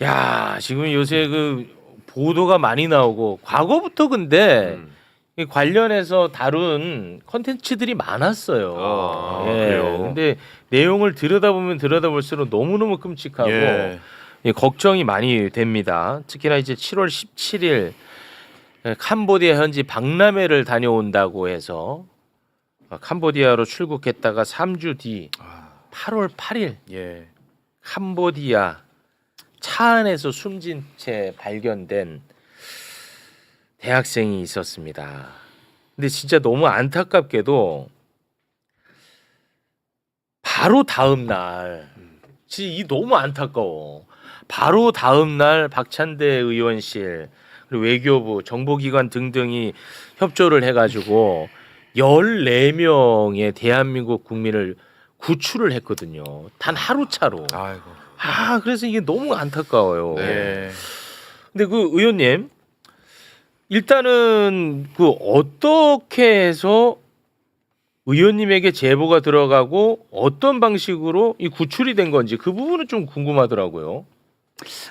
야, 지금 요새 그 보도가 많이 나오고 과거부터 근데 이 관련해서 다룬 컨텐츠들이 많았어요. 아, 예. 그래요? 근데 내용을 들여다보면 들여다볼수록 너무너무 끔찍하고 예. 예, 걱정이 많이 됩니다. 특히나 이제 7월 17일 캄보디아 현지 박람회를 다녀온다고 해서 캄보디아로 출국했다가 3주 뒤 8월 8일 예. 캄보디아 차 안에서 숨진 채 발견된 대학생이 있었습니다. 근데 진짜 너무 안타깝게도 바로 다음 날, 진짜 이 너무 안타까워. 바로 다음 날 박찬대 의원실 그리고 외교부, 정보기관 등등이 협조를 해가지고 14명의 대한민국 국민을 구출을 했거든요. 단 하루 차로. 아이고. 그래서 이게 너무 안타까워요. 네. 근데 그 의원님 일단은 그 어떻게 해서 의원님에게 제보가 들어가고 어떤 방식으로 이 구출이 된 건지 그 부분은 좀 궁금하더라고요.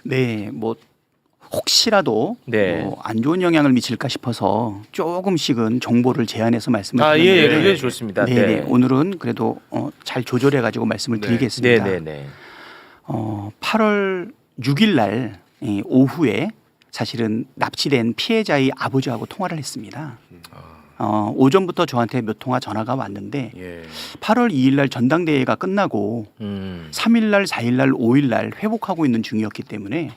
네, 뭐 혹시라도 네. 안 좋은 영향을 미칠까 싶어서 조금씩은 정보를 제안해서 말씀을 예, 드렸는데 그게 좋습니다. 네, 네. 오늘은 그래도 잘 조절해 가지고 말씀을 네. 드리겠습니다. 네. 8월 6일 날 오후에 사실은 납치된 피해자의 아버지하고 통화를 했습니다. 오전부터 저한테 몇 통화 전화가 왔는데 예. 8월 2일 날 전당대회가 끝나고 3일 날, 4일 날, 5일 날 회복하고 있는 중이었기 때문에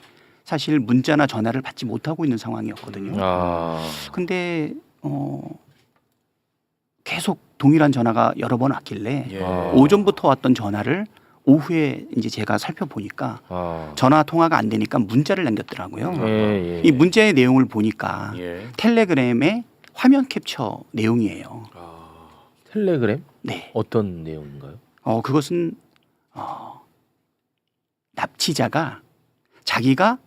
사실 문자나 전화를 받지 못하고 있는 상황이었거든요. 근데 계속 동일한 전화가 여러 번 왔길래 예. 오전부터 왔던 전화를 오후에 이제 제가 살펴보니까 전화 통화가 안 되니까 문자를 남겼더라고요. 예. 이 문자의 내용을 보니까 예. 텔레그램의 화면 캡처 내용이에요. 텔레그램? 네. 어떤 내용인가요? 그것은 납치자가 자기가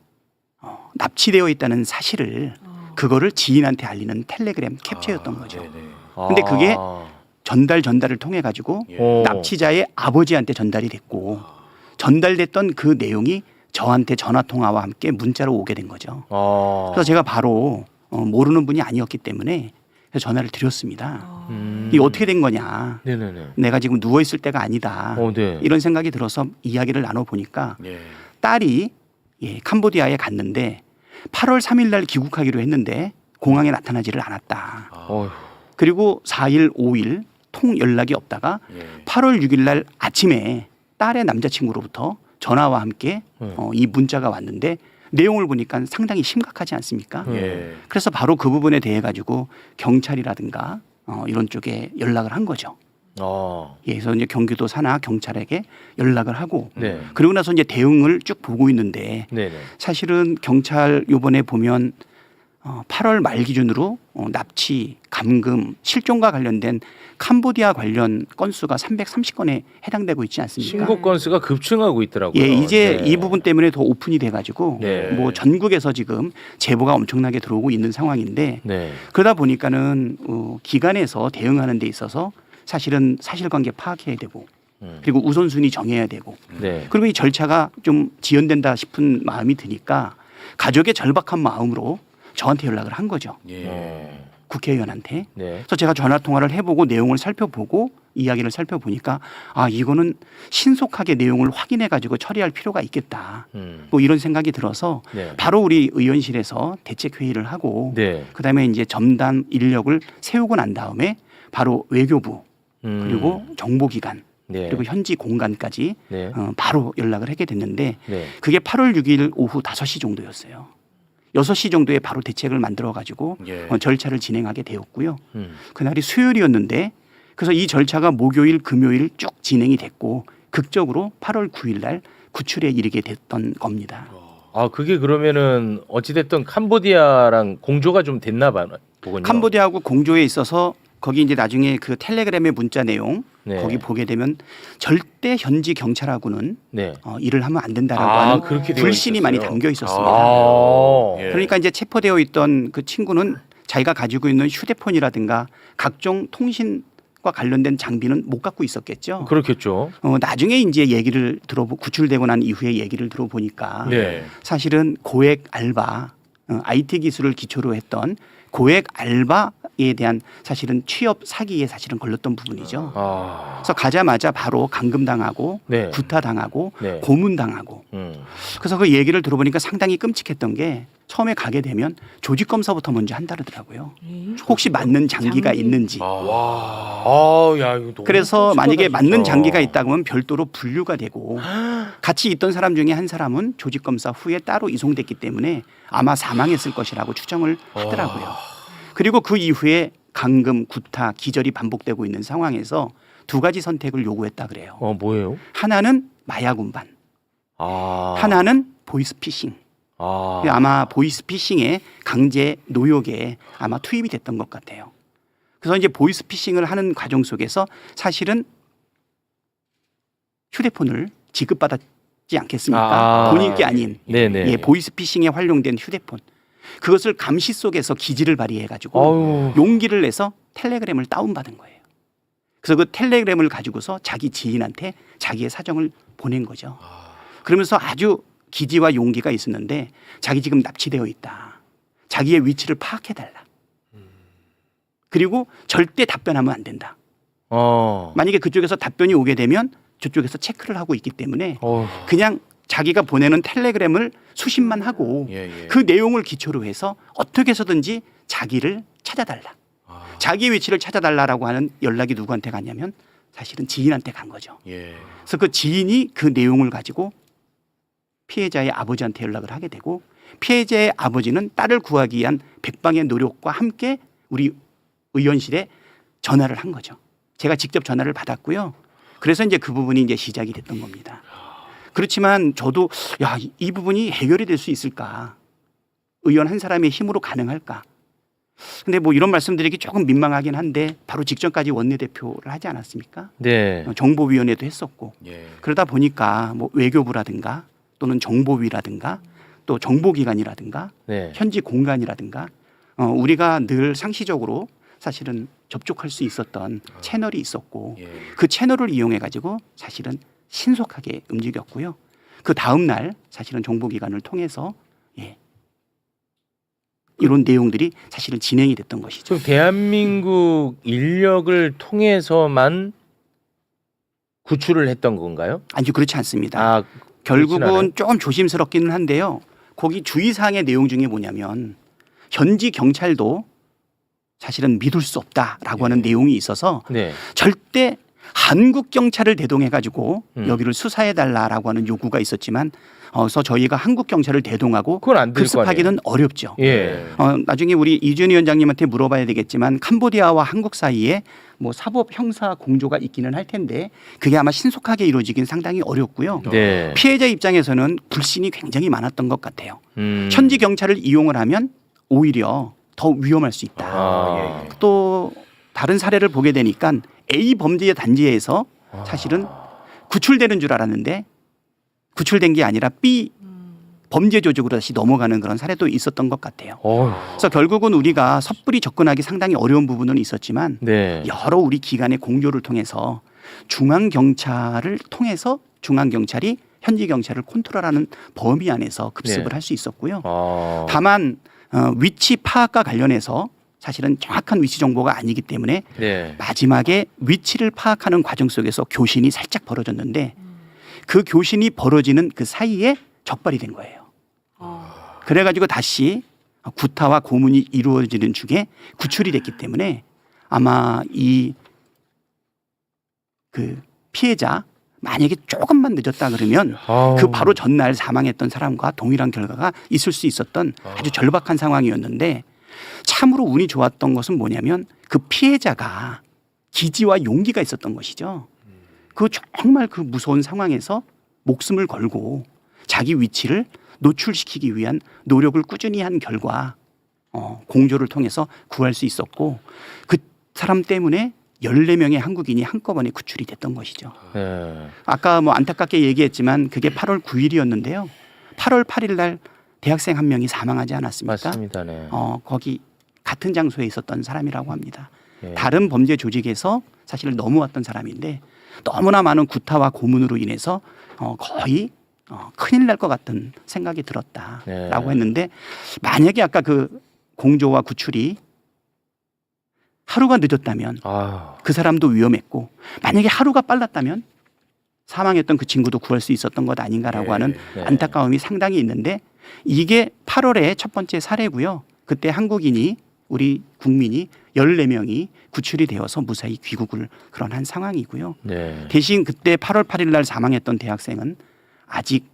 납치되어 있다는 사실을 그거를 지인한테 알리는 텔레그램 캡처였던 거죠. 네네. 근데 그게 전달을 통해 가지고 예. 납치자의 아버지한테 전달이 됐고 전달됐던 그 내용이 저한테 전화 통화와 함께 문자로 오게 된 거죠. 그래서 제가 바로 모르는 분이 아니었기 때문에 전화를 드렸습니다. 이게 어떻게 된 거냐? 네네네. 내가 지금 누워 있을 때가 아니다. 네. 이런 생각이 들어서 이야기를 나눠 보니까 예. 딸이 캄보디아에 갔는데 8월 3일 날 귀국하기로 했는데 공항에 나타나지를 않았다. 그리고 4일, 5일 통 연락이 없다가 예. 8월 6일 날 아침에 딸의 남자친구로부터 전화와 함께 이 문자가 왔는데 내용을 보니까 상당히 심각하지 않습니까? 예. 그래서 바로 그 부분에 대해 가지고 경찰이라든가 이런 쪽에 연락을 한 거죠. 그래서 이제 경기도 산하 경찰에게 연락을 하고 네. 그리고 나서 이제 대응을 쭉 보고 있는데 네네. 사실은 경찰 요번에 보면 8월 말 기준으로 납치, 감금, 실종과 관련된 캄보디아 관련 건수가 330건에 해당되고 있지 않습니까? 신고 건수가 급증하고 있더라고요. 예, 이제 네. 이 부분 때문에 더 오픈이 돼가지고 네. 뭐 전국에서 지금 제보가 엄청나게 들어오고 있는 상황인데 네. 그러다 보니까는 기관에서 대응하는 데 있어서 사실은 사실관계 파악해야 되고 그리고 우선순위 정해야 되고 네. 그리고 이 절차가 좀 지연된다 싶은 마음이 드니까 가족의 절박한 마음으로 저한테 연락을 한 거죠. 예. 국회의원한테. 네. 그래서 제가 전화 통화를 해보고 내용을 살펴보고 이야기를 살펴보니까 이거는 신속하게 내용을 확인해 가지고 처리할 필요가 있겠다. 뭐 이런 생각이 들어서 네. 바로 우리 의원실에서 대책 회의를 하고 네. 그다음에 이제 전담 인력을 세우고 난 다음에 바로 외교부 그리고 정보기관 네. 그리고 현지 공간까지 네. 바로 연락을 하게 됐는데 네. 그게 8월 6일 오후 5시 정도였어요. 6시 정도에 바로 대책을 만들어 가지고 예. 절차를 진행하게 되었고요. 그날이 수요일이었는데 그래서 이 절차가 목요일, 금요일 쭉 진행이 됐고 극적으로 8월 9일 날 구출에 이르게 됐던 겁니다. 그게 그러면은 어찌됐든 캄보디아랑 공조가 좀 됐나 보군요. 캄보디아하고 공조에 있어서 거기 이제 나중에 그 텔레그램의 문자 내용 네. 거기 보게 되면 절대 현지 경찰하고는 네. 일을 하면 안 된다라고 하는 그렇게 되어 불신이 많이 있었어요? 담겨 있었습니다. 예. 그러니까 이제 체포되어 있던 그 친구는 자기가 가지고 있는 휴대폰이라든가 각종 통신 관련된 장비는 못 갖고 있었겠죠. 그렇겠죠. 나중에 이제 얘기를 구출되고 난 이후에 얘기를 들어보니까 네. 사실은 고액 알바, IT 기술을 기초로 했던 고액 알바에 대한 사실은 취업 사기에 사실은 걸렸던 부분이죠. 아. 그래서 가자마자 바로 감금당하고 네. 구타당하고 네. 고문당하고 그래서 그 얘기를 들어보니까 상당히 끔찍했던 게 처음에 가게 되면 조직 검사부터 먼저 한다더라고요. 혹시 맞는 장기가 있는지. 야, 이거 너무 그래서 끔찍하다, 만약에 진짜. 맞는 장기가 있다고 하면 별도로 분류가 되고 같이 있던 사람 중에 한 사람은 조직 검사 후에 따로 이송됐기 때문에 아마 사망했을 것이라고 추정을 하더라고요. 그리고 그 이후에 감금, 구타, 기절이 반복되고 있는 상황에서 두 가지 선택을 요구했다 그래요. 뭐예요? 하나는 마약 운반, 하나는 보이스피싱. 아마 보이스피싱의 강제 노역에 아마 투입이 됐던 것 같아요. 그래서 이제 보이스피싱을 하는 과정 속에서 사실은 휴대폰을 지급받았지 않겠습니까? 본인 게 아닌 네네. 예, 보이스피싱에 활용된 휴대폰. 그것을 감시 속에서 기지를 발휘해가지고 용기를 내서 텔레그램을 다운받은 거예요. 그래서 그 텔레그램을 가지고서 자기 지인한테 자기의 사정을 보낸 거죠. 그러면서 아주 기지와 용기가 있었는데 자기 지금 납치되어 있다. 자기의 위치를 파악해달라. 그리고 절대 답변하면 안 된다. 만약에 그쪽에서 답변이 오게 되면 저쪽에서 체크를 하고 있기 때문에 그냥 자기가 보내는 텔레그램을 수신만 하고 그 내용을 기초로 해서 어떻게 해서든지 자기를 찾아달라. 자기 위치를 찾아달라라고 하는 연락이 누구한테 갔냐면 사실은 지인한테 간 거죠. 그래서 그 지인이 그 내용을 가지고 피해자의 아버지한테 연락을 하게 되고 피해자의 아버지는 딸을 구하기 위한 백방의 노력과 함께 우리 의원실에 전화를 한 거죠. 제가 직접 전화를 받았고요. 그래서 이제 그 부분이 이제 시작이 됐던 겁니다. 그렇지만 저도 이 부분이 해결이 될 수 있을까? 의원 한 사람의 힘으로 가능할까? 근데 뭐 이런 말씀드리기 조금 민망하긴 한데 바로 직전까지 원내대표를 하지 않았습니까? 네. 정보위원회도 했었고 그러다 보니까 뭐 외교부라든가 또는 정보위라든가 또 정보기관이라든가 현지 공간이라든가 우리가 늘 상시적으로 사실은 접촉할 수 있었던 채널이 있었고 그 채널을 이용해 가지고 사실은 신속하게 움직였고요. 그 다음 날 사실은 정보기관을 통해서 이런 내용들이 사실은 진행이 됐던 것이죠. 그럼 대한민국 인력을 통해서만 구출을 했던 건가요? 아니요, 그렇지 않습니다. 그렇진 않아요? 결국은 조금 조심스럽기는 한데요. 거기 주의사항의 내용 중에 뭐냐면 현지 경찰도 사실은 믿을 수 없다라고 하는 내용이 있어서 절대 한국 경찰을 대동해 가지고 여기를 수사해 달라라고 하는 요구가 있었지만 그래서 저희가 한국 경찰을 대동하고 그건 안 될 거 급습하기는 어렵죠. 예. 나중에 우리 이준 위원장님한테 물어봐야 되겠지만 캄보디아와 한국 사이에 뭐 사법 형사 공조가 있기는 할 텐데 그게 아마 신속하게 이루어지긴 상당히 어렵고요. 네. 피해자 입장에서는 불신이 굉장히 많았던 것 같아요. 현지 경찰을 이용을 하면 오히려 더 위험할 수 있다. 또 다른 사례를 보게 되니까 A 범죄 단지에서 사실은 구출되는 줄 알았는데 구출된 게 아니라 B 범죄 조직으로 다시 넘어가는 그런 사례도 있었던 것 같아요. 그래서 결국은 우리가 섣불리 접근하기 상당히 어려운 부분은 있었지만 여러 우리 기관의 공조를 통해서 중앙경찰을 통해서 중앙경찰이 현지 경찰을 컨트롤하는 범위 안에서 급습을 할 수 있었고요. 다만 위치 파악과 관련해서 사실은 정확한 위치 정보가 아니기 때문에 마지막에 위치를 파악하는 과정 속에서 교신이 살짝 벌어졌는데 그 교신이 벌어지는 그 사이에 적발이 된 거예요. 그래가지고 다시 구타와 고문이 이루어지는 중에 구출이 됐기 때문에 아마 그 피해자 만약에 조금만 늦었다 그러면 그 바로 전날 사망했던 사람과 동일한 결과가 있을 수 있었던 아주 절박한 상황이었는데 참으로 운이 좋았던 것은 뭐냐면 그 피해자가 기지와 용기가 있었던 것이죠. 그 정말 그 무서운 상황에서 목숨을 걸고 자기 위치를 노출시키기 위한 노력을 꾸준히 한 결과 공조를 통해서 구할 수 있었고 그 사람 때문에 14명의 한국인이 한꺼번에 구출이 됐던 것이죠. 아까 뭐 안타깝게 얘기했지만 그게 8월 9일이었는데요. 8월 8일 날 대학생 한 명이 사망하지 않았습니까? 맞습니다. 네. 거기 같은 장소에 있었던 사람이라고 합니다. 예. 다른 범죄 조직에서 사실 넘어왔던 사람인데 너무나 많은 구타와 고문으로 인해서 거의 큰일 날 것 같은 생각이 들었다라고 네. 했는데 만약에 아까 그 공조와 구출이 하루가 늦었다면 아, 그 사람도 위험했고 만약에 하루가 빨랐다면 사망했던 그 친구도 구할 수 있었던 것 아닌가라고 하는 네. 안타까움이 상당히 있는데 이게 8월의 첫 번째 사례고요. 그때 한국인이 우리 국민이 14명이 구출이 되어서 무사히 귀국을 그런 한 상황이고요. 네. 대신 그때 8월 8일 날 사망했던 대학생은 아직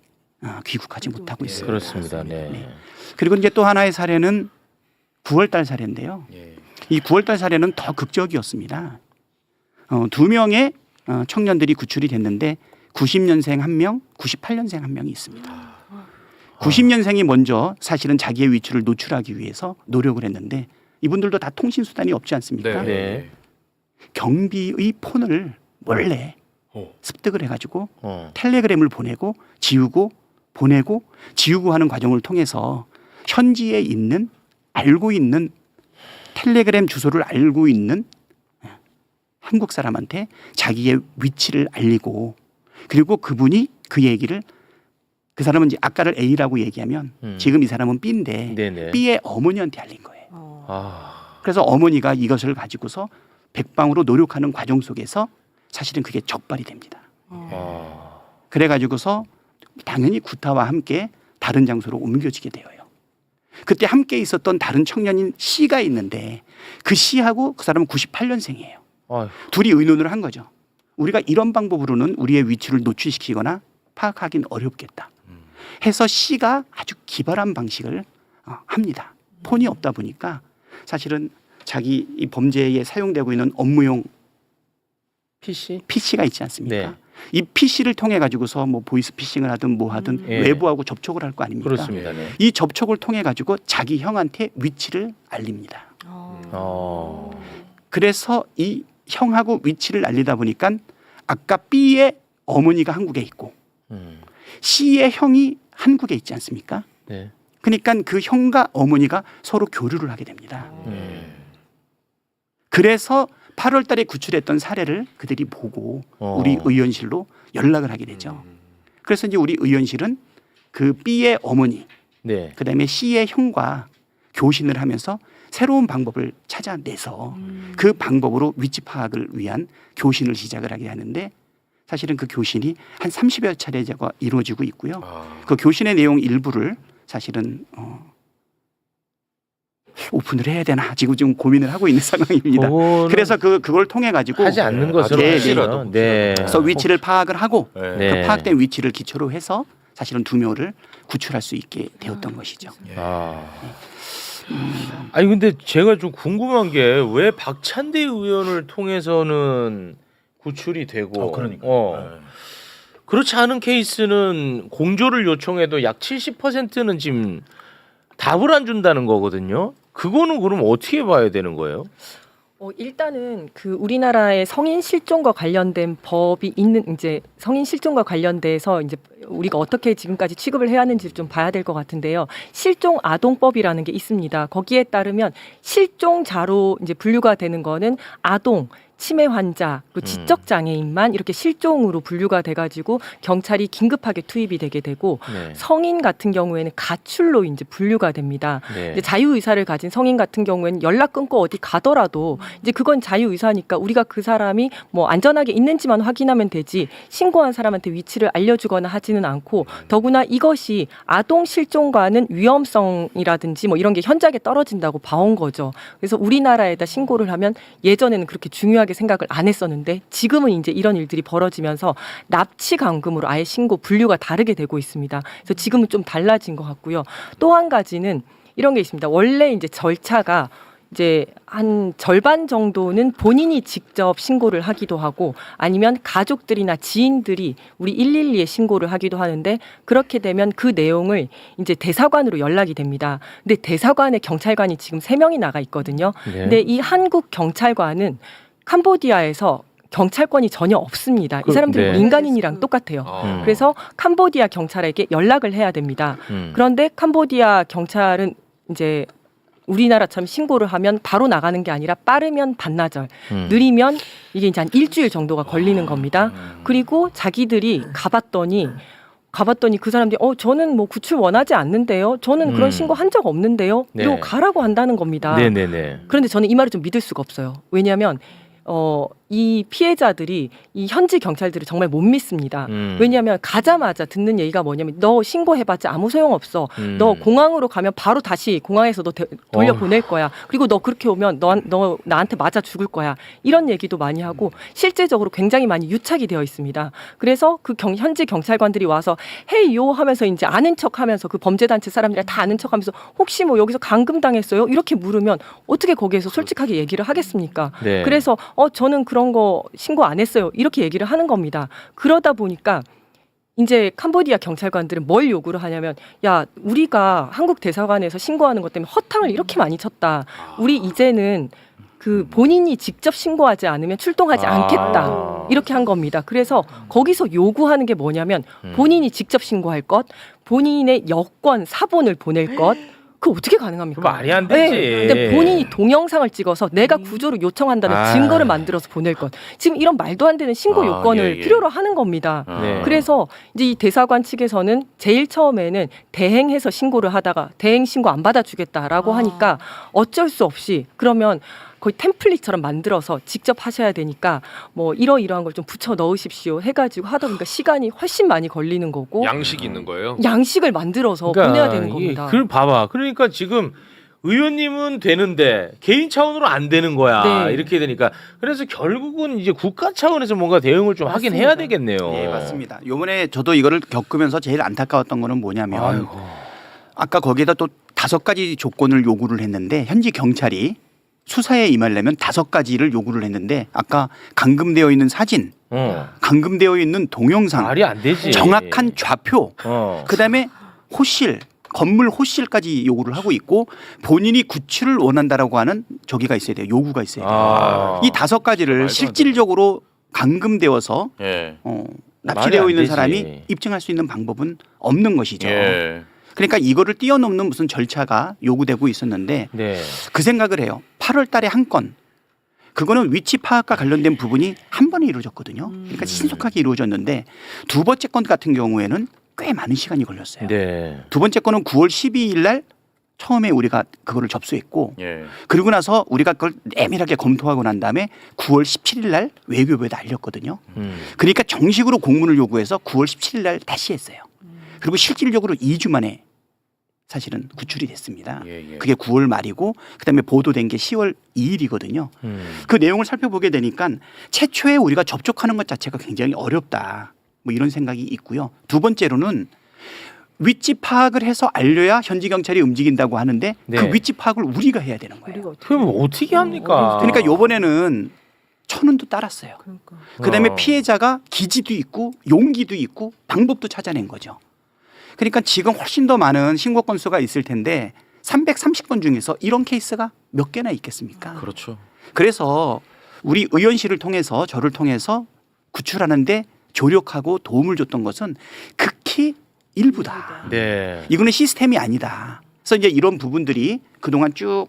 귀국하지 못하고 있어요. 그렇습니다. 네. 네. 그리고 이제 또 하나의 사례는 9월 달 사례인데요. 예. 이 9월 달 사례는 더 극적이었습니다. 2명의 청년들이 구출이 됐는데 90년생 1명, 98년생 1명이 있습니다. 90년생이 먼저 사실은 자기의 위치를 노출하기 위해서 노력을 했는데 이분들도 다 통신수단이 없지 않습니까? 네. 경비의 폰을 몰래 어. 습득을 해가지고 어. 텔레그램을 보내고 지우고 보내고 지우고 하는 과정을 통해서 현지에 있는 알고 있는 텔레그램 주소를 알고 있는 한국 사람한테 자기의 위치를 알리고 그리고 그분이 그 얘기를 그 사람은 이제 아까를 A라고 얘기하면 지금 이 사람은 B인데 네네. B의 어머니한테 알린 거예요. 아, 그래서 어머니가 이것을 가지고서 백방으로 노력하는 과정 속에서 사실은 그게 적발이 됩니다. 아, 그래가지고서 당연히 구타와 함께 다른 장소로 옮겨지게 되어요. 그때 함께 있었던 다른 청년인 C가 있는데 그 C하고 그 사람은 98년생이에요. 아휴. 둘이 의논을 한 거죠. 우리가 이런 방법으로는 우리의 위치를 노출시키거나 파악하기는 어렵겠다. 해서 C가 아주 기발한 방식을 합니다. 폰이 없다 보니까 사실은 자기 이 범죄에 사용되고 있는 업무용 PC? PC가 있지 않습니까? 네. 이 PC를 통해 가지고서 뭐 보이스 피싱을 하든 뭐 하든 예. 외부하고 접촉을 할 거 아닙니까? 그렇습니다. 네. 이 접촉을 통해 가지고 자기 형한테 위치를 알립니다. 어. 그래서 이 형하고 위치를 알리다 보니까 아까 B의 어머니가 한국에 있고 C의 형이 한국에 있지 않습니까? 네. 그러니까 그 형과 어머니가 서로 교류를 하게 됩니다. 그래서 8월 달에 구출했던 사례를 그들이 보고 우리 의원실로 연락을 하게 되죠. 그래서 이제 우리 의원실은 그 B의 어머니, 네. 그다음에 C의 형과 교신을 하면서 새로운 방법을 찾아내서 그 방법으로 위치 파악을 위한 교신을 시작을 하게 하는데 사실은 그 교신이 한 30여 차례가 이루어지고 있고요. 그 교신의 내용 일부를 사실은 오픈을 해야 되나 지금 고민을 하고 있는 상황입니다. 그거는 그래서 그걸 통해 가지고 하지 않는 것으로 네, 하시죠. 네. 그래서 위치를 파악을 하고 네. 그 파악된 위치를 기초로 해서 사실은 2명을 구출할 수 있게 되었던 것이죠. 아. 아니 근데 제가 좀 궁금한 게 왜 박찬대 의원을 통해서는 구출이 되고 그러니까. 그렇지 않은 케이스는 공조를 요청해도 약 70%는 지금 답을 안 준다는 거거든요. 그거는 그럼 어떻게 봐야 되는 거예요? 일단은 그 우리나라의 성인 실종과 관련된 법이 있는 이제 성인 실종과 관련돼서 이제 우리가 어떻게 지금까지 취급을 해야 하는지 좀 봐야 될 것 같은데요. 실종 아동법이라는 게 있습니다. 거기에 따르면 실종자로 이제 분류가 되는 거는 아동, 치매 환자, 그리고 지적 장애인만 이렇게 실종으로 분류가 돼가지고 경찰이 긴급하게 투입이 되게 되고 네. 성인 같은 경우에는 가출로 이제 분류가 됩니다. 네. 이제 자유 의사를 가진 성인 같은 경우에는 연락 끊고 어디 가더라도 이제 그건 자유 의사니까 우리가 그 사람이 뭐 안전하게 있는지만 확인하면 되지 신고한 사람한테 위치를 알려주거나 하지는 않고 더구나 이것이 아동 실종과는 위험성이라든지 뭐 이런 게 현저하게 떨어진다고 봐온 거죠. 그래서 우리나라에다 신고를 하면 예전에는 그렇게 중요하게 생각을 안 했었는데 지금은 이제 이런 일들이 벌어지면서 납치 감금으로 아예 신고 분류가 다르게 되고 있습니다. 그래서 지금은 좀 달라진 것 같고요. 또 한 가지는 이런 게 있습니다. 원래 이제 절차가 이제 한 절반 정도는 본인이 직접 신고를 하기도 하고 아니면 가족들이나 지인들이 우리 112에 신고를 하기도 하는데 그렇게 되면 그 내용을 이제 대사관으로 연락이 됩니다. 근데 대사관에 경찰관이 지금 3명이 나가 있거든요. 네. 근데 이 한국 경찰관은 캄보디아에서 경찰권이 전혀 없습니다. 이 사람들은 네. 민간인이랑 똑같아요. 그래서 캄보디아 경찰에게 연락을 해야 됩니다. 그런데 캄보디아 경찰은 이제 우리나라처럼 신고를 하면 바로 나가는 게 아니라 빠르면 반나절, 음. 느리면 이게 이제 한 일주일 정도가 걸리는 겁니다. 그리고 자기들이 가봤더니 그 사람들이 저는 뭐 구출 원하지 않는데요. 저는 그런 신고 한 적 없는데요. 네. 이러고 가라고 한다는 겁니다. 네네네. 그런데 저는 이 말을 좀 믿을 수가 없어요. 왜냐하면 이 피해자들이 이 현지 경찰들을 정말 못 믿습니다. 왜냐하면 가자마자 듣는 얘기가 뭐냐면 너 신고해봤자 아무 소용없어. 너 공항으로 가면 바로 다시 공항에서 너 돌려보낼 거야. 그리고 너 그렇게 오면 너 나한테 맞아 죽을 거야. 이런 얘기도 많이 하고 실제적으로 굉장히 많이 유착이 되어 있습니다. 그래서 그 현지 경찰관들이 와서 헤이요 하면서 이제 아는 척하면서 그 범죄단체 사람들이 다 아는 척하면서 혹시 뭐 여기서 감금당했어요? 이렇게 물으면 어떻게 거기에서 솔직하게 얘기를 하겠습니까? 네. 그래서 저는 그런 거 신고 안 했어요. 이렇게 얘기를 하는 겁니다. 그러다 보니까 이제 캄보디아 경찰관들은 뭘 요구를 하냐면 야 우리가 한국 대사관에서 신고하는 것 때문에 허탕을 이렇게 많이 쳤다. 우리 이제는 그 본인이 직접 신고하지 않으면 출동하지 않겠다. 이렇게 한 겁니다. 그래서 거기서 요구하는 게 뭐냐면 본인이 직접 신고할 것, 본인의 여권, 사본을 보낼 것. 그거 어떻게 가능합니까? 말이 안 되지. 네. 근데 본인이 동영상을 찍어서 내가 구조를 요청한다는 증거를 만들어서 보낼 것. 지금 이런 말도 안 되는 신고 요건을 필요로 하는 겁니다. 네. 그래서 이제 이 대사관 측에서는 제일 처음에는 대행해서 신고를 하다가 대행 신고 안 받아주겠다라고 하니까 어쩔 수 없이 그러면 거의 템플릿처럼 만들어서 직접 하셔야 되니까 뭐 이러이러한 걸 좀 붙여 넣으십시오 해가지고 하다 보니까 시간이 훨씬 많이 걸리는 거고 양식이 있는 거예요? 양식을 만들어서 보내야 되는 겁니다. 그걸 봐봐. 그러니까 지금 의원님은 되는데 개인 차원으로 안 되는 거야. 네. 이렇게 되니까 그래서 결국은 이제 국가 차원에서 뭔가 대응을 좀 하긴 해야 되겠네요. 네, 맞습니다. 요번에 저도 이거를 겪으면서 제일 안타까웠던 거는 뭐냐면 아이고. 아까 거기에다 또 5가지 조건을 요구를 했는데 현지 경찰이 수사에 임하려면 5가지를 요구를 했는데 아까 감금되어 있는 사진, 감금되어 있는 동영상, 말이 안 되지. 정확한 좌표, 어. 그다음에 호실, 건물 호실까지 요구를 하고 있고 본인이 구출을 원한다라고 하는 저기가 있어야 돼요. 요구가 있어야 돼요. 이 5가지를 실질적으로 감금되어서 예. 납치되어 말이 안 있는 되지. 사람이 입증할 수 있는 방법은 없는 것이죠. 예. 그러니까 이거를 뛰어넘는 무슨 절차가 요구되고 있었는데 네. 그 생각을 해요. 8월 달에 한 건. 그거는 위치 파악과 관련된 부분이 한 번에 이루어졌거든요. 그러니까 신속하게 이루어졌는데 두 번째 건 같은 경우에는 꽤 많은 시간이 걸렸어요. 네. 두 번째 거는 9월 12일 날 처음에 우리가 그거를 접수했고 예. 그리고 나서 우리가 그걸 내밀하게 검토하고 난 다음에 9월 17일 날 외교부에다 알렸거든요. 그러니까 정식으로 공문을 요구해서 9월 17일 날 다시 했어요. 그리고 실질적으로 2주 만에 사실은 구출이 됐습니다. 예, 예. 그게 9월 말이고 그다음에 보도된 게 10월 2일이거든요. 그 내용을 살펴보게 되니까 최초에 우리가 접촉하는 것 자체가 굉장히 어렵다. 뭐 이런 생각이 있고요. 두 번째로는 위치 파악을 해서 알려야 현지 경찰이 움직인다고 하는데 네. 그 위치 파악을 우리가 해야 되는 거예요. 그럼 어떻게 합니까? 그러니까 요번에는 천운도 따랐어요. 그다음에 피해자가 기지도 있고 용기도 있고 방법도 찾아낸 거죠. 그러니까 지금 훨씬 더 많은 신고 건수가 있을 텐데 330건 중에서 이런 케이스가 몇 개나 있겠습니까? 그렇죠. 그래서 우리 의원실을 통해서 저를 통해서 구출하는데 조력하고 도움을 줬던 것은 극히 일부다. 네. 이거는 시스템이 아니다. 그래서 이제 이런 부분들이 그동안 쭉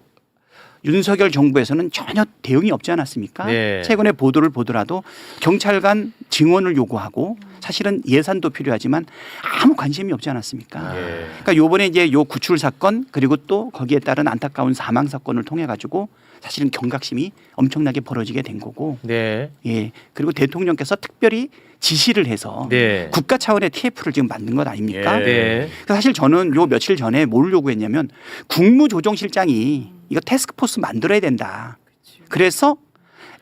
윤석열 정부에서는 전혀 대응이 없지 않았습니까? 네. 최근에 보도를 보더라도 경찰관 증언을 요구하고 사실은 예산도 필요하지만 아무 관심이 없지 않았습니까? 네. 그러니까 요번에 이제 요 구출 사건 그리고 또 거기에 따른 안타까운 사망 사건을 통해 가지고 사실은 경각심이 엄청나게 벌어지게 된 거고 네. 예. 그리고 대통령께서 특별히 지시를 해서 네. 국가 차원의 TF를 지금 만든 것 아닙니까? 예. 네. 사실 저는 요 며칠 전에 뭘 요구했냐면 국무조정실장이 이거 태스크포스 만들어야 된다. 그래서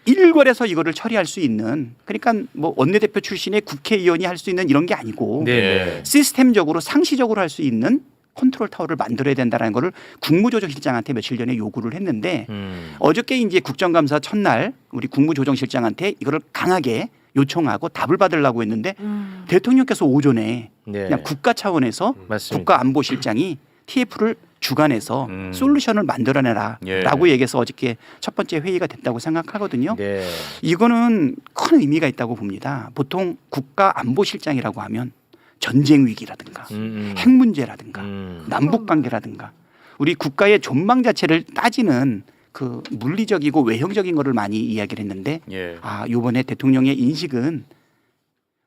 일괄해서 이거를 처리할 수 있는 그러니까 뭐 원내대표 출신의 국회의원이 할 수 있는 이런 게 아니고 네. 시스템적으로 상시적으로 할 수 있는 컨트롤 타워를 만들어야 된다는 거를 국무조정실장한테 며칠 전에 요구를 했는데 어저께 이제 국정감사 첫날 우리 국무조정실장한테 이거를 강하게 요청하고 답을 받으려고 했는데 대통령께서 오전에 네. 그냥 국가 차원에서 맞습니다. 국가안보실장이 TF를 주관해서 솔루션을 만들어내라라고 예. 얘기해서 어저께 첫 번째 회의가 됐다고 생각하거든요. 네. 이거는 큰 의미가 있다고 봅니다. 보통 국가안보실장이라고 하면 전쟁 위기라든가 핵 문제라든가 남북 관계라든가 우리 국가의 존망 자체를 따지는 그 물리적이고 외형적인 거를 많이 이야기를 했는데 예. 이번에 대통령의 인식은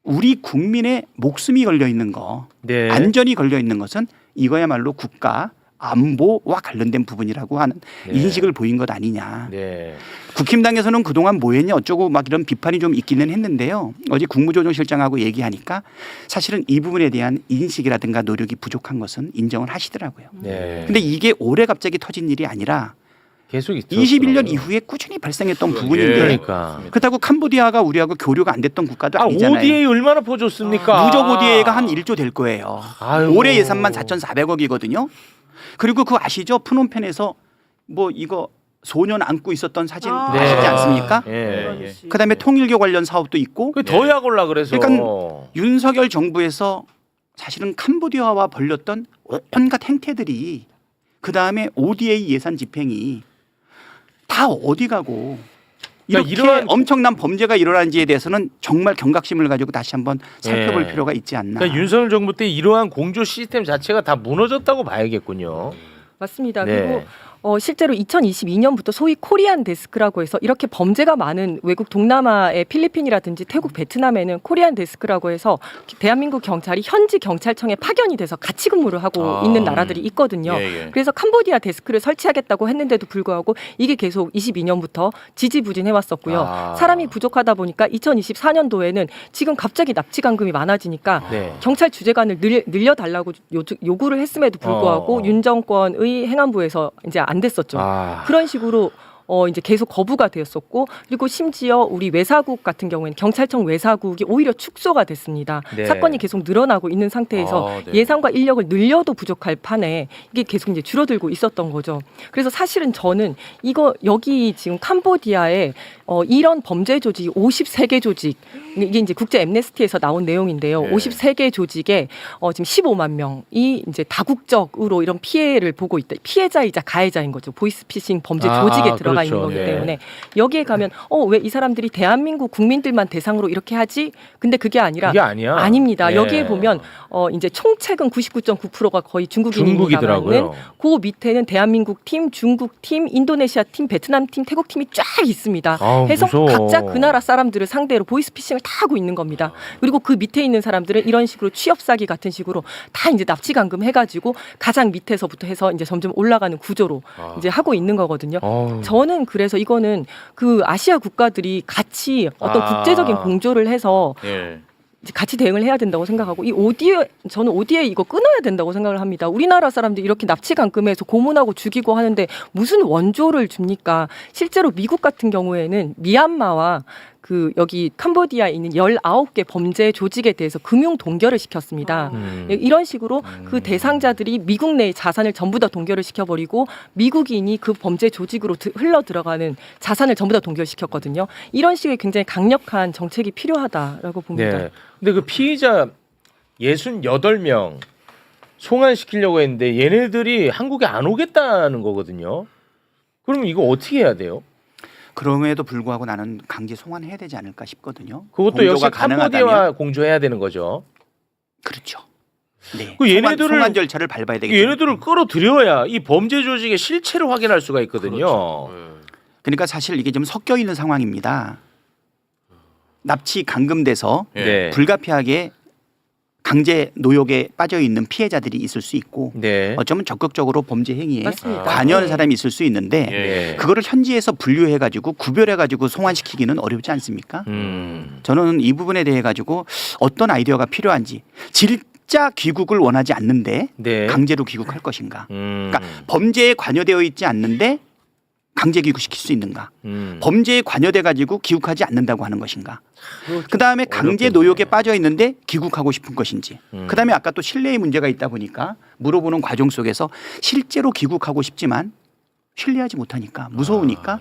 우리 국민의 목숨이 걸려 있는 거, 네. 안전이 걸려 있는 것은 이거야말로 국가 안보와 관련된 부분이라고 하는 네. 인식을 보인 것 아니냐. 네. 국힘당에서는 그동안 뭐 했냐 어쩌고 막 이런 비판이 좀 있기는 했는데요. 어제 국무조정실장하고 얘기하니까 사실은 이 부분에 대한 인식이라든가 노력이 부족한 것은 인정을 하시더라고요. 네. 근데 이게 올해 갑자기 터진 일이 아니라 계속 있죠. 21년 이후에 꾸준히 발생했던 부분인데 그러니까. 그렇다고 캄보디아가 우리하고 교류가 안 됐던 국가도 아니잖아요. ODA 얼마나 퍼줬습니까? 누적 ODA가 한 1조 될 거예요. 아이고. 올해 예산만 4,400억이거든요. 그리고 그거 아시죠? 프놈펜에서 뭐 이거 소년 안고 있었던 사진 아. 아시지 않습니까? 예. 그다음에 통일교 관련 사업도 있고 더 약올라 그래서. 그러니까 윤석열 정부에서 사실은 캄보디아와 벌렸던 온갖 행태들이 그다음에 ODA 예산 집행이 다 어디 가고 그러니까 이렇게 이러한- 엄청난 범죄가 일어난지에 대해서는 정말 경각심을 가지고 다시 한번 살펴볼 네. 필요가 있지 않나. 그러니까 윤석열 정부 때 이러한 공조 시스템 자체가 다 무너졌다고 봐야겠군요. 맞습니다. 네. 그리고 실제로 2022년부터 소위 코리안 데스크라고 해서 이렇게 범죄가 많은 외국 동남아의 필리핀이라든지 태국, 베트남에는 코리안 데스크라고 해서 대한민국 경찰이 현지 경찰청에 파견이 돼서 같이 근무를 하고 있는 나라들이 있거든요. 예, 예. 그래서 캄보디아 데스크를 설치하겠다고 했는데도 불구하고 이게 계속 22년부터 지지부진해 왔었고요. 아. 사람이 부족하다 보니까 2024년도에는 지금 갑자기 납치 감금이 많아지니까 네. 경찰 주재관을 늘려달라고 요구를 했음에도 불구하고 윤 정권의 행안부에서 이제 안 됐었죠. 아. 그런 식으로 이제 계속 거부가 되었었고 그리고 심지어 우리 외사국 같은 경우에는 경찰청 외사국이 오히려 축소가 됐습니다. 네. 사건이 계속 늘어나고 있는 상태에서 아, 네. 예산과 인력을 늘려도 부족할 판에 이게 계속 이제 줄어들고 있었던 거죠. 그래서 사실은 저는 여기 지금 캄보디아에 이런 범죄 조직이 53개 조직 이게 이제 국제 엠네스티에서 나온 내용인데요. 네. 53개 조직에 지금 15만 명이 이제 다국적으로 이런 피해를 보고 있다. 피해자이자 가해자인 거죠. 보이스피싱 범죄 조직에 들어가 있는 그렇죠. 거기 네. 때문에 여기에 가면 왜 이 사람들이 대한민국 국민들만 대상으로 이렇게 하지? 근데 그게 아니라 그게 아니야. 아닙니다. 예. 여기에 보면 이제 총책은 99.9%가 거의 중국인입니다만은 중국이더라고요. 그 밑에는 대한민국 팀, 중국 팀, 인도네시아 팀, 베트남 팀, 태국 팀이 쫙 있습니다. 아우, 해서 무서워. 각자 그 나라 사람들을 상대로 보이스피싱을 다 하고 있는 겁니다. 그리고 그 밑에 있는 사람들은 이런 식으로 취업 사기 같은 식으로 다 이제 납치 감금 해가지고 가장 밑에서부터 해서 이제 점점 올라가는 구조로 이제 하고 있는 거거든요. 어우. 저는 그래서 이거는 그 아시아 국가들이 같이 어떤 아. 국제적인 공조를 해서 예. 이제 같이 대응을 해야 된다고 생각하고 저는 ODA 이거 끊어야 된다고 생각을 합니다. 우리나라 사람들이 이렇게 납치 감금해서 고문하고 죽이고 하는데 무슨 원조를 줍니까? 실제로 미국 같은 경우에는 미얀마와 여기 캄보디아에 있는 19개 범죄 조직에 대해서 금융 동결을 시켰습니다. 이런 식으로 그 대상자들이 미국 내의 자산을 전부 다 동결을 시켜버리고 미국인이 그 범죄 조직으로 흘러 들어가는 자산을 전부 다 동결시켰거든요. 이런 식의 굉장히 강력한 정책이 필요하다라고 봅니다. 네. 근데 그 피의자 68명 송환시키려고 했는데 얘네들이 한국에 안 오겠다는 거거든요. 그럼 이거 어떻게 해야 돼요? 그럼에도 불구하고 나는 강제 송환해야 되지 않을까 싶거든요. 그것도 역시 공조가 캄보디아와 가능하다면. 공조해야 되는 거죠. 그렇죠. 네. 그 송환 절차를 밟아야 되겠죠. 얘네들을 끌어들여야 이 범죄 조직의 실체를 확인할 수가 있거든요. 그렇죠. 그러니까 사실 이게 좀 섞여 있는 상황입니다. 납치 감금돼서 예. 네. 불가피하게 강제 노역에 빠져 있는 피해자들이 있을 수 있고 네. 어쩌면 적극적으로 범죄 행위에 맞습니다. 관여하는 네. 사람이 있을 수 있는데 예. 그거를 현지에서 분류해 가지고 구별해 가지고 송환시키기는 어렵지 않습니까? 저는 이 부분에 대해 가지고 어떤 아이디어가 필요한지 진짜 귀국을 원하지 않는데 네. 강제로 귀국할 것인가? 그러니까 그러니까 범죄에 관여되어 있지 않는데 강제 귀국시킬 수 있는가? 범죄에 관여돼 가지고 귀국하지 않는다고 하는 것인가? 그다음에 강제 노역에 빠져 있는데 귀국하고 싶은 것인지. 그다음에 아까 또 신뢰의 문제가 있다 보니까 물어보는 과정 속에서 실제로 귀국하고 싶지만 신뢰하지 못하니까 무서우니까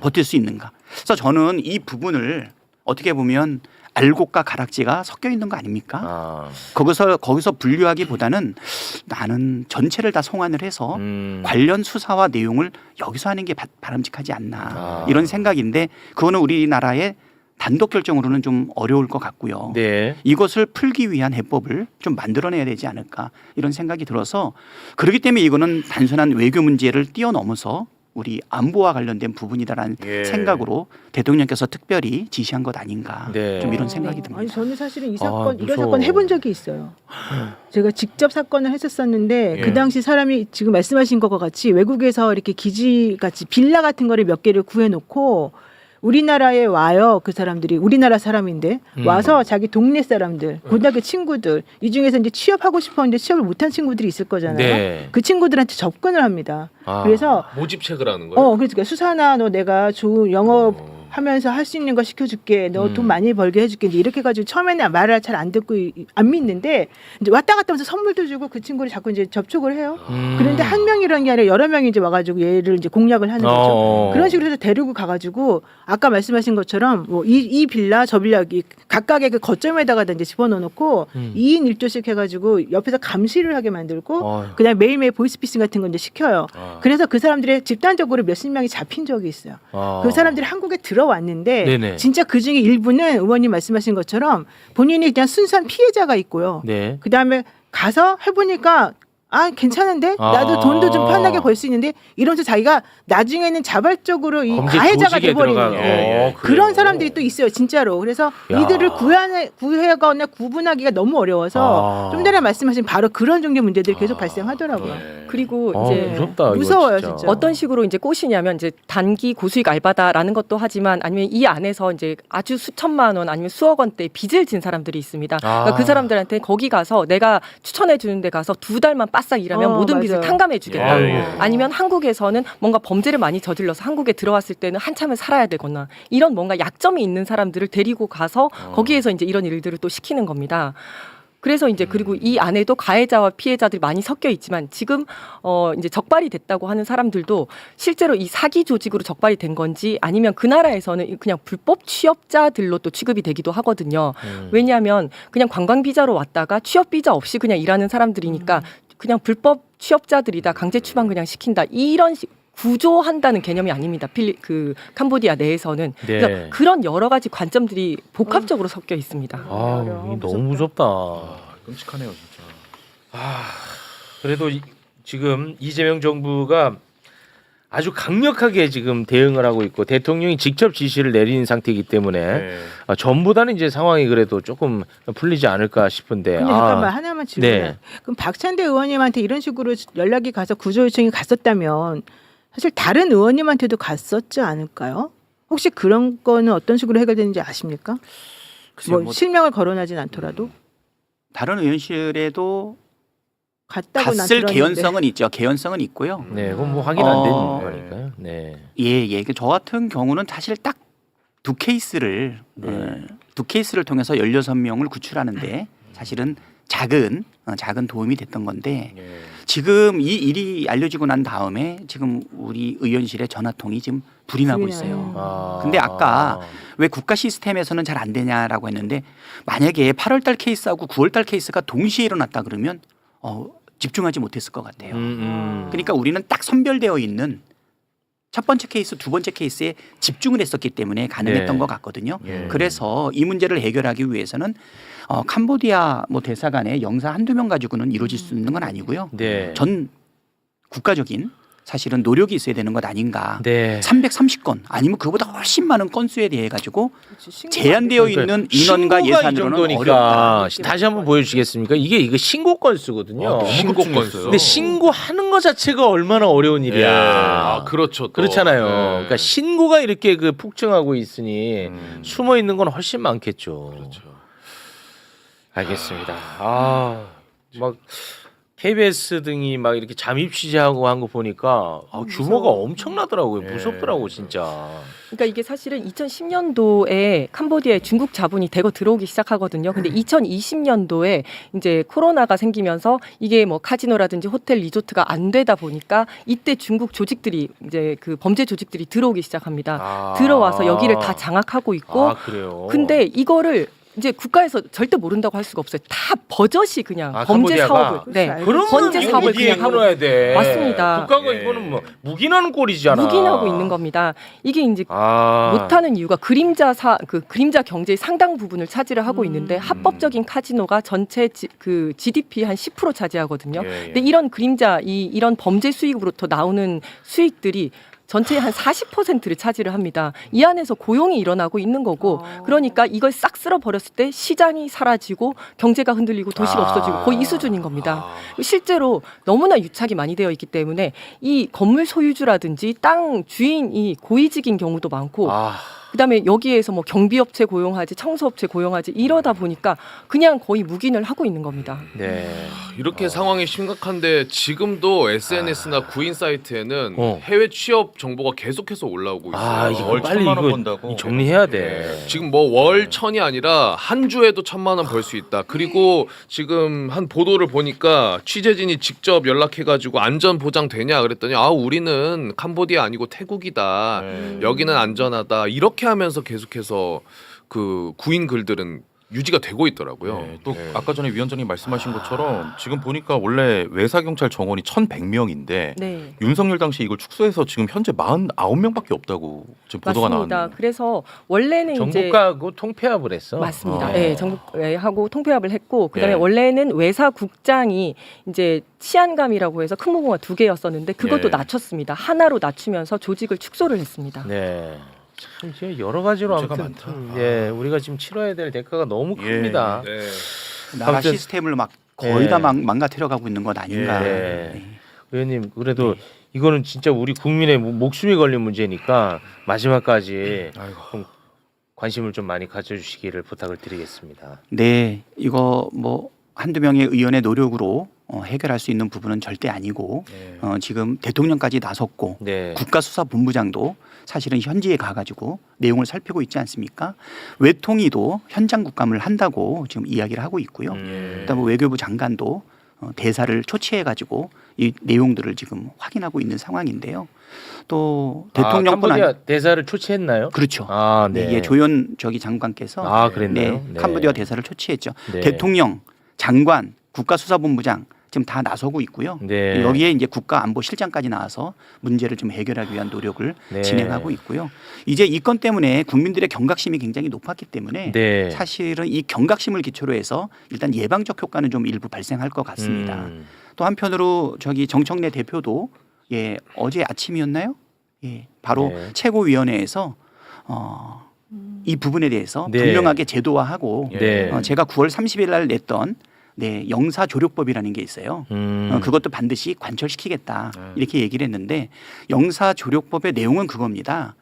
버틸 수 있는가? 그래서 저는 이 부분을 어떻게 보면 알곡과 가락지가 섞여 있는 거 아닙니까? 거기서 분류하기보다는 나는 전체를 다 송환을 해서 관련 수사와 내용을 여기서 하는 게 바람직하지 않나 이런 생각인데 그거는 우리나라의 단독 결정으로는 좀 어려울 것 같고요. 네. 이것을 풀기 위한 해법을 좀 만들어내야 되지 않을까 이런 생각이 들어서 그렇기 때문에 이거는 단순한 외교 문제를 뛰어넘어서 우리 안보와 관련된 부분이다라는 예. 생각으로 대통령께서 특별히 지시한 것 아닌가 네. 좀 이런 생각이 듭니다. 아니 저는 사실은 이 사건 이런 무서워. 사건 해본 적이 있어요. 제가 직접 사건을 했었었는데 예. 그 당시 사람이 지금 말씀하신 것과 같이 외국에서 이렇게 기지 같이 빌라 같은 거를 몇 개를 구해놓고 우리나라에 와요. 그 사람들이 우리나라 사람인데 와서 자기 동네 사람들, 고등학교 친구들 이 중에서 이제 취업하고 싶었는데 취업을 못한 친구들이 있을 거잖아요. 네. 그 친구들한테 접근을 합니다. 아. 그래서 모집책을 하는 거예요. 그러니까 수산아 너 내가 좋은 영어 하면서 할 수 있는 거 시켜줄게. 너 돈 많이 벌게 해줄게. 이제 이렇게 해가지고 처음에는 말을 잘 안 듣고 안 믿는데 이제 왔다 갔다 하면서 선물도 주고 그 친구를 자꾸 이제 접촉을 해요. 그런데 한 명이라는 게 아니라 여러 명이 이제 와가지고 얘를 이제 공략을 하는 거죠. 그런 식으로 해서 데리고 가가지고 아까 말씀하신 것처럼 뭐 이 빌라 저 빌라 각각의 그 거점에다가 이제 집어넣어놓고 2인 1조씩 해가지고 옆에서 감시를 하게 만들고 그다음에 매일매일 보이스피싱 같은 거 이제 시켜요. 그래서 그 사람들이 집단적으로 몇십 명이 잡힌 적이 있어요. 그 사람들이 한국에 들어왔는데 네네. 진짜 그 중에 일부는 의원님 말씀하신 것처럼 본인이 그냥 순수한 피해자가 있고요. 네. 그다음에 가서 해보니까 아 괜찮은데 나도 돈도 좀 편하게 벌 수 있는데 이러면서 자기가 나중에는 자발적으로 이 범죄 가해자가 조직에 돼버리는 들어가고. 거예요. 그래요? 그런 사람들이 또 있어요 진짜로. 그래서 야. 이들을 구해가거나 구분하기가 너무 어려워서 좀 전에 말씀하신 바로 그런 종류의 문제들이 계속 발생하더라고요. 그리고 아, 이제 무섭다. 이거 무서워요, 진짜. 진짜. 어떤 식으로 이제 꼬시냐면 이제 단기 고수익 알바다라는 것도 하지만 아니면 이 안에서 이제 아주 수천만 원 아니면 수억 원대 빚을 진 사람들이 있습니다. 그러니까 그 사람들한테 거기 가서 내가 추천해 주는 데 가서 2달만 바싹 일하면 모든 빚을 맞아요. 탕감해 주겠다. 예, 예. 아니면 한국에서는 뭔가 범죄를 많이 저질러서 한국에 들어왔을 때는 한참을 살아야 되거나 이런 뭔가 약점이 있는 사람들을 데리고 가서 거기에서 이제 이런 일들을 또 시키는 겁니다. 그래서 이제 그리고 이 안에도 가해자와 피해자들이 많이 섞여 있지만 지금 이제 적발이 됐다고 하는 사람들도 실제로 이 사기 조직으로 적발이 된 건지 아니면 그 나라에서는 그냥 불법 취업자들로 또 취급이 되기도 하거든요. 왜냐하면 그냥 관광 비자로 왔다가 취업 비자 없이 그냥 일하는 사람들이니까 그냥 불법 취업자들이다 강제 추방 그냥 시킨다 이런 구조한다는 개념이 아닙니다. 그 캄보디아 내에서는 네. 그래서 그런 여러 가지 관점들이 복합적으로 섞여 있습니다. 아, 이게 너무 무섭다. 끔찍하네요, 진짜. 그래도 지금 이재명 정부가 아주 강력하게 지금 대응을 하고 있고 대통령이 직접 지시를 내린 상태이기 때문에 네. 전보다는 이제 상황이 그래도 조금 풀리지 않을까 싶은데. 근데 잠깐만 하나만 질문. 네. 그럼 박찬대 의원님한테 이런 식으로 연락이 가서 구조 요청이 갔었다면 사실 다른 의원님한테도 갔었지 않을까요? 혹시 그런 거는 어떤 식으로 해결되는지 아십니까? 글쎄요, 뭐 실명을 거론하진 않더라도 다른 의원실에도 갔다고 난 갔을 들었는데. 개연성은 있죠. 개연성은 있고요. 네, 그건 뭐 확인 안 되는 어, 거니까요. 네. 예. 저 같은 경우는 사실 딱 두 케이스를 두 케이스를 통해서 16명을 구출하는데 사실은 작은 도움이 됐던 건데 예. 지금 이 일이 알려지고 난 다음에 지금 우리 의원실의 전화통이 지금 불이 나고 있어요. 근데 아까 왜 국가 시스템에서는 잘 안 되냐라고 했는데 만약에 8월달 케이스하고 9월달 케이스가 동시에 일어났다 그러면 집중하지 못했을 것 같아요. 그러니까 우리는 딱 선별되어 있는 첫 번째 케이스, 두 번째 케이스에 집중을 했었기 때문에 가능했던 네. 것 같거든요. 예. 그래서 이 문제를 해결하기 위해서는 캄보디아 뭐 대사관의 영사 한두 명 가지고는 이루어질 수 있는 건 아니고요. 네. 전 국가적인 사실은 노력이 있어야 되는 것 아닌가. 네. 330건 아니면 그보다 훨씬 많은 건수에 대해 가지고 제한되어 그러니까 있는 인원과 신고가 이 예산으로는 정도니까 어렵다. 다시 한번 보여주시겠습니까? 이거 신고 건수거든요. 너무 신고 급증했어요. 근데 신고하는 것 자체가 얼마나 어려운 일이야. 아, 그렇죠. 또. 그렇잖아요. 네. 그러니까 신고가 이렇게 그 폭증하고 있으니 숨어 있는 건 훨씬 많겠죠. 그렇죠. 알겠습니다. 막 KBS 등이 막 이렇게 잠입 취재하고 한 거 보니까 규모가 엄청나더라고요. 예. 무섭더라고 진짜. 그러니까 이게 사실은 2010년도에 캄보디아에 중국 자본이 대거 들어오기 시작하거든요. 근데 2020년도에 이제 코로나가 생기면서 이게 뭐 카지노라든지 호텔 리조트가 안 되다 보니까 이때 중국 조직들이 이제 그 범죄 조직들이 들어오기 시작합니다. 들어와서 여기를 다 장악하고 있고 그래요. 근데 이거를 이제 국가에서 절대 모른다고 할 수가 없어요. 다 버젓이 그냥 아, 범죄 캄보디아가? 사업을 네. 그러면 범죄 이거 사업을 미디어에 그냥 하고 끊어야 돼. 맞습니다. 국가가 예. 이거는 뭐 묵인하는 꼴이잖아. 묵인하고 있는 겁니다. 이게 이제 아. 못하는 이유가 그림자 경제의 상당 부분을 차지를 하고 있는데 합법적인 카지노가 전체 그 GDP 한 10% 차지하거든요. 예, 예. 근데 이런 이런 범죄 수익으로부터 나오는 수익들이 전체의 한 40%를 차지를 합니다. 이 안에서 고용이 일어나고 있는 거고, 그러니까 이걸 싹 쓸어 버렸을 때 시장이 사라지고 경제가 흔들리고 도시가 아. 없어지고 거의 이 수준인 겁니다. 실제로 너무나 유착이 많이 되어 있기 때문에 이 건물 소유주라든지 땅 주인이 고위직인 경우도 많고, 아. 그다음에 여기에서 뭐 경비업체 고용하지, 청소업체 고용하지 이러다 보니까 그냥 거의 묵인을 하고 있는 겁니다. 네. 이렇게 상황이 심각한데 지금도 SNS나 구인 사이트에는 어. 해외 취업 정보가 계속해서 올라오고 있어요. 아, 이거 월 빨리 1,000만 원 이거 번다고. 정리해야 돼. 지금 뭐 월 1,000이 아니라 한 주에도 1,000만 원 벌 수 있다. 그리고 지금 한 보도를 보니까 취재진이 직접 연락해가지고 안전 보장 되냐 그랬더니 우리는 캄보디아 아니고 태국이다. 여기는 안전하다. 이렇게 하면서 계속해서 그 구인 글들은 유지가 되고 있더라고요. 네, 또 아까 전에 위원장님 말씀하신 것처럼 지금 보니까 원래 외사경찰 정원이 1,100명인데 네. 윤석열 당시 이걸 축소해서 지금 현재 49명밖에 없다고 지금 보도가 맞습니다. 나왔네요. 그래서 원래는 이제 정부가하고 통폐합을 했어. 맞습니다. 어. 네, 정부하고 통폐합을 했고 그다음에 네. 원래는 외사국장이 이제 치안감이라고 해서 큰 무궁화 2개였었는데 그것도 네. 낮췄습니다. 하나로 낮추면서 조직을 축소를 했습니다. 네. 참 이제 여러 가지로 문제가 아무튼 많다. 예, 우리가 지금 치러야 될 대가가 너무 예. 큽니다. 네. 나라 아무튼- 시스템을 막 거의 예. 다 망가뜨려가고 있는 것 아닌가. 예. 네. 의원님 그래도 이거는 진짜 우리 국민의 목숨이 걸린 문제니까 마지막까지 좀 관심을 좀 많이 가져주시기를 부탁을 드리겠습니다. 네, 이거 뭐 한두 명의 의원의 노력으로 해결할 수 있는 부분은 절대 아니고 지금 대통령까지 나섰고 네. 국가수사본부장도 사실은 현지에 가가지고 내용을 살피고 있지 않습니까? 외통위도 현장 국감을 한다고 지금 이야기를 하고 있고요. 그다음에 외교부 장관도 대사를 초치해가지고 이 내용들을 지금 확인하고 있는 상황인데요. 또 대통령뿐 아니 캄보디아 대사를 초치했나요? 그렇죠. 아, 네. 네. 이게 조현 장관께서 아, 그랬네요. 네, 캄보디아 대사를 초치했죠. 네. 대통령, 장관, 국가수사본부장 지금 다 나서고 있고요. 네. 여기에 이제 국가안보실장까지 나와서 문제를 좀 해결하기 위한 노력을 네. 진행하고 있고요. 이제 이 건 때문에 국민들의 경각심이 굉장히 높았기 때문에 네. 사실은 이 경각심을 기초로 해서 일단 예방적 효과는 좀 일부 발생할 것 같습니다. 또 한편으로 저기 정청래 대표도 어제 아침이었나요? 바로 네. 최고위원회에서 이 부분에 대해서 네. 분명하게 제도화하고 네. 제가 9월 30일 날 냈던 영사조력법이라는 게 있어요. 그것도 반드시 관철시키겠다 이렇게 얘기를 했는데 영사조력법의 내용은 그겁니다.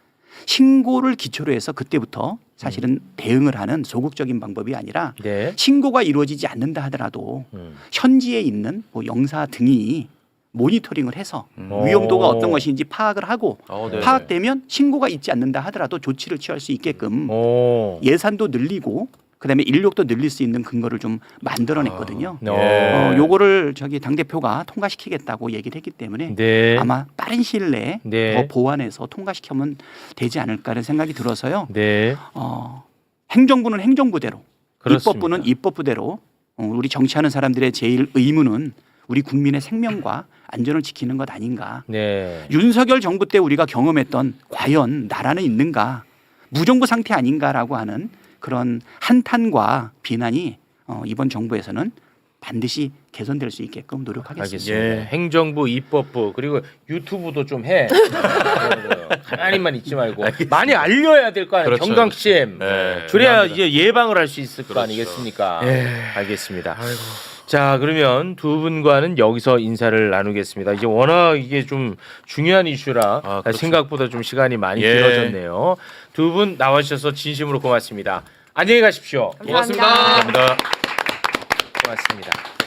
신고를 기초로 해서 그때부터 사실은 대응을 하는 소극적인 방법이 아니라 네. 신고가 이루어지지 않는다 하더라도 현지에 있는 뭐 영사 등이 모니터링을 해서 위험도가 어떤 것인지 파악을 하고 네. 파악되면 신고가 있지 않는다 하더라도 조치를 취할 수 있게끔 오. 예산도 늘리고 그다음에 인력도 늘릴 수 있는 근거를 좀 만들어냈거든요. 요거를 당 대표가 통과시키겠다고 얘기를 했기 때문에 네. 아마 빠른 시일 내에 네. 더 보완해서 통과시키면 되지 않을까라는 생각이 들어서요. 네. 행정부는 행정부대로, 그렇습니다. 입법부는 입법부대로 우리 정치하는 사람들의 제일 의무는 우리 국민의 생명과 안전을 지키는 것 아닌가. 네. 윤석열 정부 때 우리가 경험했던 과연 나라는 있는가, 무정부 상태 아닌가라고 하는 그런 한탄과 비난이 이번 정부에서는 반드시 개선될 수 있게끔 노력하겠습니다. 알겠습니다. 행정부, 입법부 그리고 유튜브도 좀 해. 가만히만 있지 말고 많이 알려야 될 거 아니에요. 그렇죠. 경각심. 네, 그래야 중요합니다. 이제 예방을 할 수 있을 거 그렇죠. 아니겠습니까? 알겠습니다. 자, 그러면 두 분과는 여기서 인사를 나누겠습니다. 이제 워낙 이게 좀 중요한 이슈라 그렇죠. 생각보다 좀 시간이 많이 예. 길어졌네요. 두 분 나와주셔서 진심으로 고맙습니다. 안녕히 가십시오. 고맙습니다. 감사합니다. 고맙습니다.